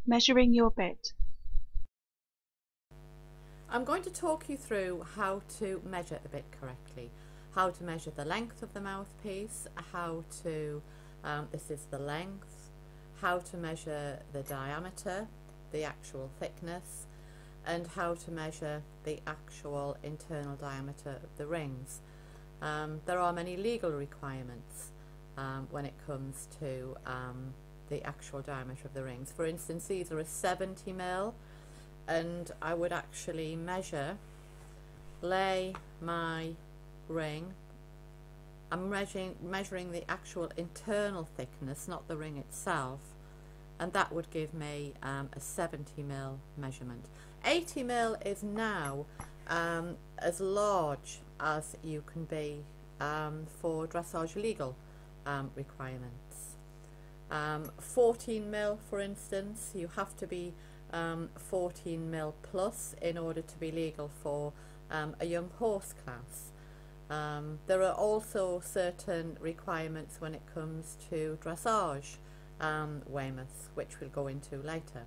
Measuring your bit. I'm going to talk you through how to measure a bit correctly, how to measure the length of the mouthpiece, how to, this is the length, how to measure the diameter, the actual thickness, and how to measure the actual internal diameter of the rings. There are many legal requirements when it comes to the actual diameter of the rings. For instance, these are a 70 mil, and I would actually lay my ring. I'm measuring the actual internal thickness, not the ring itself, and that would give me a 70 mil measurement. 80 mil is now as large as you can be for dressage legal requirements. 14 mil, for instance, you have to be 14 mil plus in order to be legal for a young horse class. There are also certain requirements when it comes to dressage Weymouths, which we'll go into later.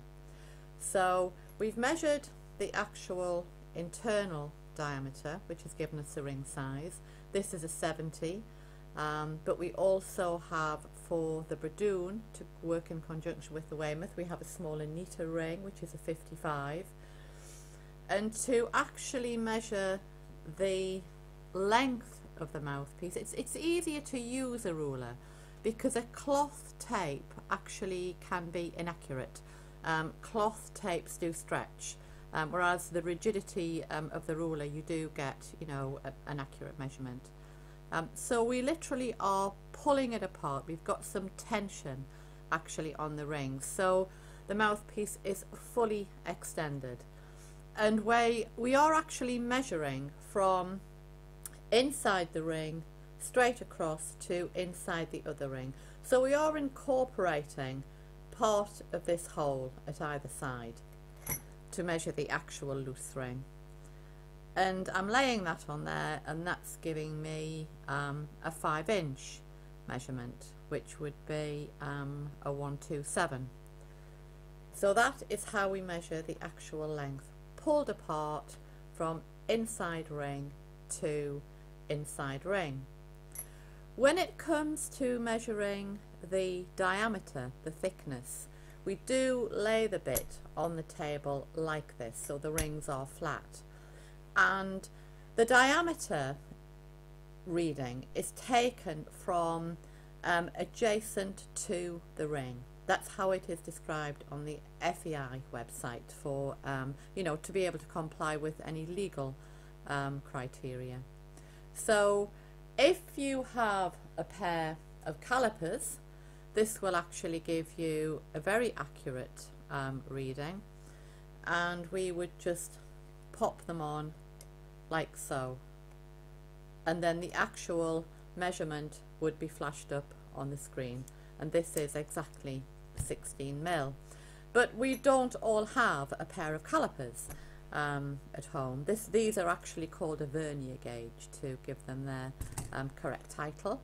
So we've measured the actual internal diameter, which has given us the ring size. This is a 70, but we also have, for the Bradoon to work in conjunction with the Weymouth, we have a smaller, neater ring, which is a 55. And to actually measure the length of the mouthpiece, it's easier to use a ruler because a cloth tape actually can be inaccurate. Cloth tapes do stretch, whereas the rigidity of the ruler, you do get, an accurate measurement. So we literally are pulling it apart. We've got some tension actually on the ring, so the mouthpiece is fully extended, and we are actually measuring from inside the ring straight across to inside the other ring. So we are incorporating part of this hole at either side to measure the actual loose ring, and I'm laying that on there, and that's giving me a 5-inch measurement, which would be a 127. So that is how we measure the actual length, pulled apart from inside ring to inside ring. When it comes to measuring the diameter, the thickness, we do lay the bit on the table like this, so the rings are flat, and the diameter reading is taken from adjacent to the ring. That's how it is described on the FEI website for to be able to comply with any legal criteria. So if you have a pair of calipers, this will actually give you a very accurate reading, and we would just pop them on like so, and then the actual measurement would be flashed up on the screen, and this is exactly 16 mil. But we don't all have a pair of calipers at home. These are actually called a vernier gauge, to give them their correct title.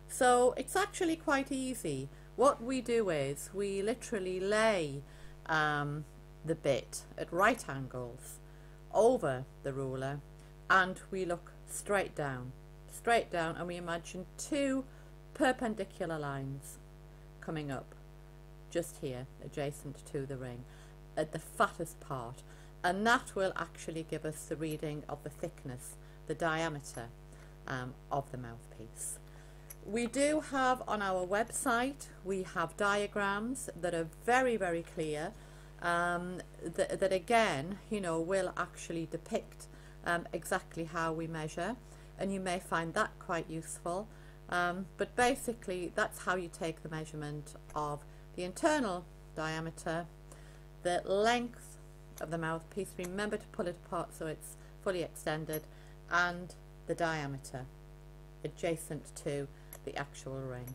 So it's actually quite easy. What we do is we literally lay the bit at right angles over the ruler, and we look straight down, and we imagine two perpendicular lines coming up just here adjacent to the ring at the fattest part, and that will actually give us the reading of the thickness, the diameter of the mouthpiece. We do have on our website, we have diagrams that are very, very clear, that again, will actually depict exactly how we measure, and you may find that quite useful. But basically, that's how you take the measurement of the internal diameter, the length of the mouthpiece, remember to pull it apart so it's fully extended, and the diameter adjacent to the actual ring.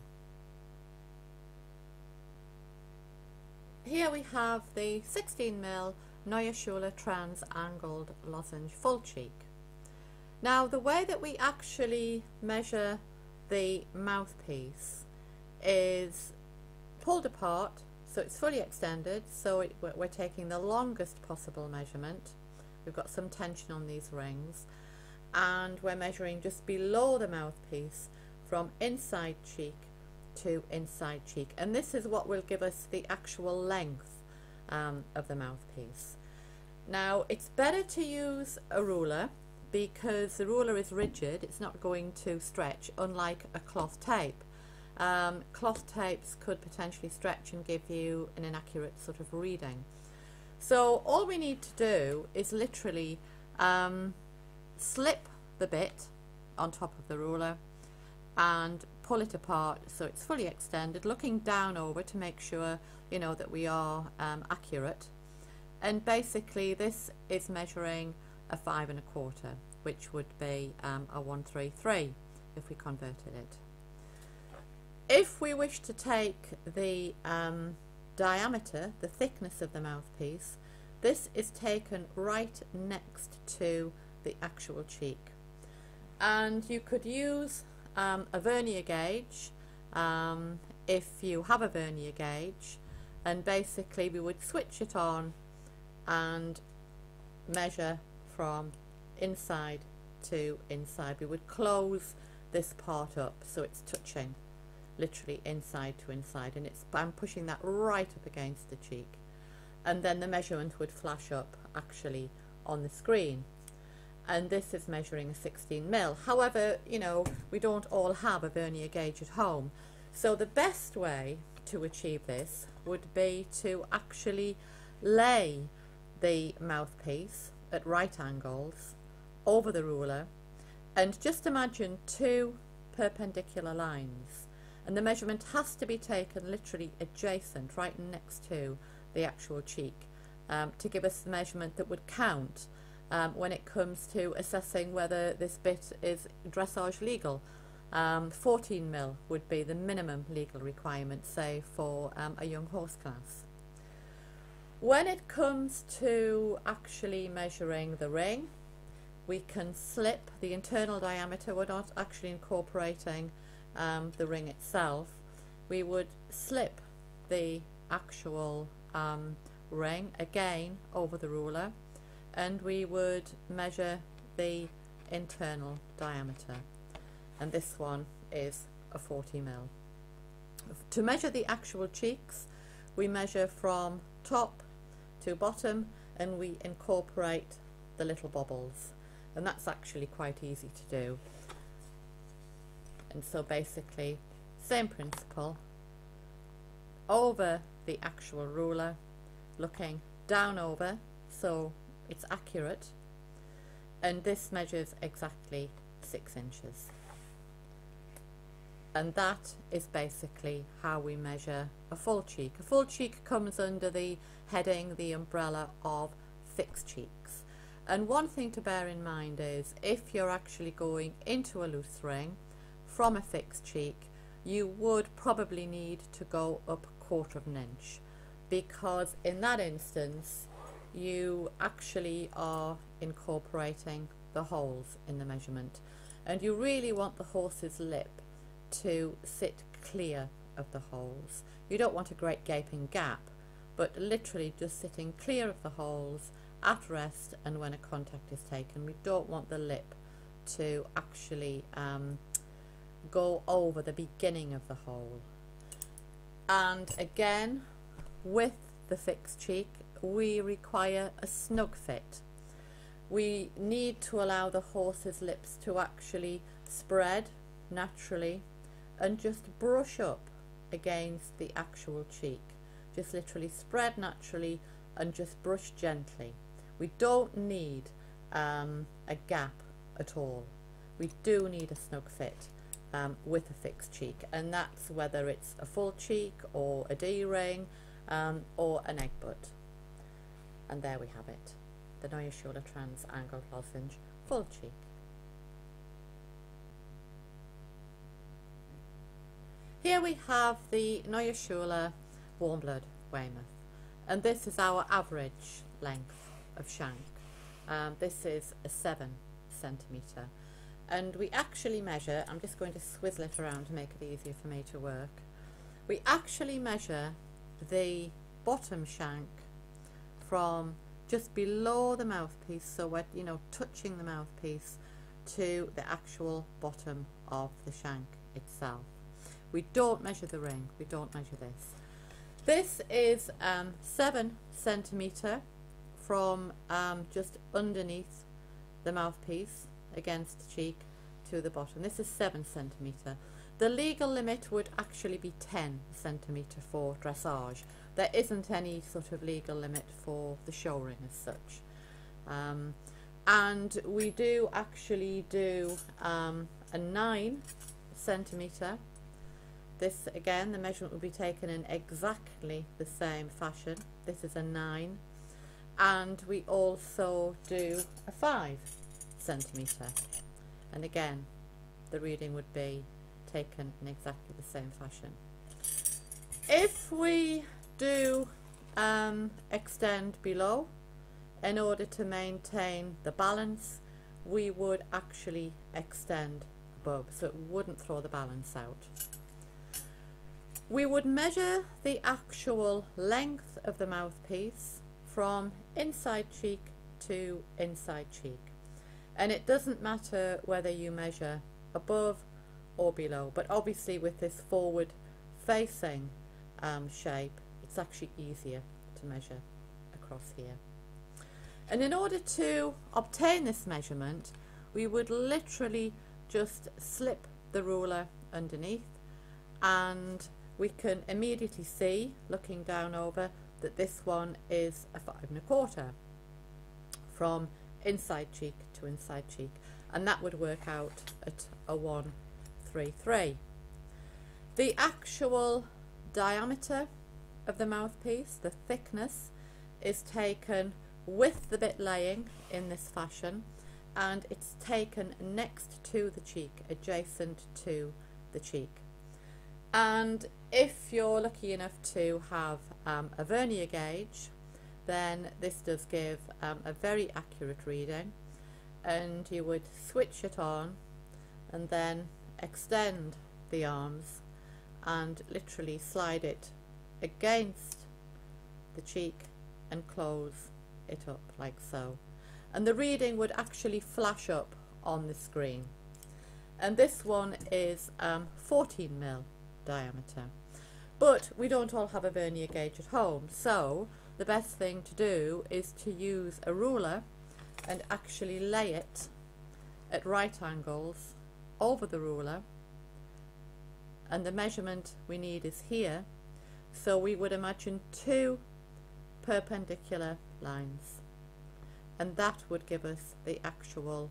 Here we have the 16 mil Neue Schule trans-angled lozenge full cheek. Now the way that we actually measure the mouthpiece is pulled apart So it's fully extended, so we're taking the longest possible measurement. We've got some tension on these rings, and we're measuring just below the mouthpiece from inside cheek to inside cheek, and this is what will give us the actual length of the mouthpiece. Now it's better to use a ruler because the ruler is rigid, it's not going to stretch, unlike a cloth tape. Cloth tapes could potentially stretch and give you an inaccurate sort of reading. So all we need to do is literally slip the bit on top of the ruler and pull it apart so it's fully extended, looking down over to make sure, you know, that we are accurate. And basically this is measuring a 5 1/4, which would be a 133 if we converted it. If we wish to take the diameter, the thickness of the mouthpiece, this is taken right next to the actual cheek. And you could use a vernier gauge if you have a vernier gauge, and basically we would switch it on and measure from inside to inside. We would close this part up so it's touching literally inside to inside, and I'm pushing that right up against the cheek, and then the measurement would flash up actually on the screen, and this is measuring a 16 mil. However, you know, we don't all have a vernier gauge at home, so the best way to achieve this would be to actually lay the mouthpiece at right angles over the ruler, and just imagine 2 perpendicular lines, and the measurement has to be taken literally adjacent, right next to the actual cheek, to give us the measurement that would count when it comes to assessing whether this bit is dressage legal. 14 mil would be the minimum legal requirement, say, for a young horse class. When it comes to actually measuring the ring, we can slip the internal diameter. We're not actually incorporating the ring itself. We would slip the actual ring again over the ruler, and we would measure the internal diameter, and this one is a 40 mil. To measure the actual cheeks, we measure from top to bottom, and we incorporate the little bobbles, and that's actually quite easy to do. And so basically, same principle, over the actual ruler, looking down over so it's accurate, and this measures exactly 6 inches. And that is basically how we measure a full cheek. A full cheek comes under the heading, the umbrella of fixed cheeks. And one thing to bear in mind is, if you're actually going into a loose ring from a fixed cheek, you would probably need to go up 1/4 of an inch, because in that instance you actually are incorporating the holes in the measurement, and you really want the horse's lip to sit clear of the holes. You don't want a great gaping gap, but literally just sitting clear of the holes at rest and when a contact is taken. We don't want the lip to actually go over the beginning of the hole. And again, with the fixed cheek, we require a snug fit. We need to allow the horse's lips to actually spread naturally and just brush up against the actual cheek. Just literally spread naturally and just brush gently. We don't need a gap at all. We do need a snug fit with a fixed cheek, and that's whether it's a full cheek or a D-ring or an egg butt. And there we have it, the Neue Schule Trans Angled Lozenge full cheek. Here we have the Neue Schule Warm Blood Weymouth, and this is our average length of shank. This is a 7 centimetre, and we actually measure, I'm just going to swizzle it around to make it easier for me to work, we actually measure the bottom shank from just below the mouthpiece, so we're touching the mouthpiece, to the actual bottom of the shank itself. We don't measure the ring, we don't measure this. This is 7 centimetre from just underneath the mouthpiece against the cheek to the bottom. This is 7 centimetre. The legal limit would actually be 10 centimetre for dressage. There isn't any sort of legal limit for the show ring as such. And we do actually do a 9 centimetre. This again, the measurement will be taken in exactly the same fashion. This is a 9. And we also do a 5 centimetre. And again, the reading would be taken in exactly the same fashion. If we do extend below, in order to maintain the balance, we would actually extend above, so it wouldn't throw the balance out. We would measure the actual length of the mouthpiece from inside cheek to inside cheek, and it doesn't matter whether you measure above or below, but obviously with this forward facing shape, it's actually easier to measure across here. And in order to obtain this measurement, we would literally just slip the ruler underneath, and we can immediately see, looking down over, that this one is a 5 1/4 from inside cheek to inside cheek, and that would work out at a 133. The actual diameter of the mouthpiece, the thickness, is taken with the bit laying in this fashion, and it's taken next to the cheek, adjacent to the cheek. And if you're lucky enough to have a vernier gauge, then this does give a very accurate reading, and you would switch it on and then extend the arms and literally slide it against the cheek and close it up like so, and the reading would actually flash up on the screen. And this one is 14 mil diameter, but we don't all have a vernier gauge at home, so the best thing to do is to use a ruler and actually lay it at right angles over the ruler, and the measurement we need is here, so we would imagine 2 perpendicular lines, and that would give us the actual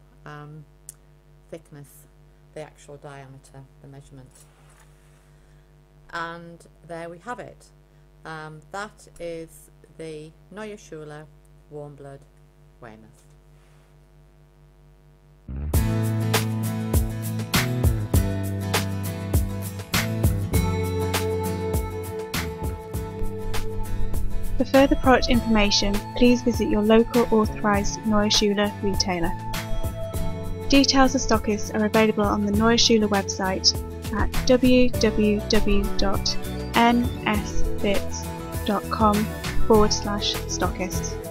thickness, the actual diameter, the measurement. And there we have it. That is the Neue Schule Warm Blood Weymouth. For further product information, please visit your local authorised Neue Schule retailer. Details of stockists are available on the Neue Schule website at www.nsbits.com/stockists.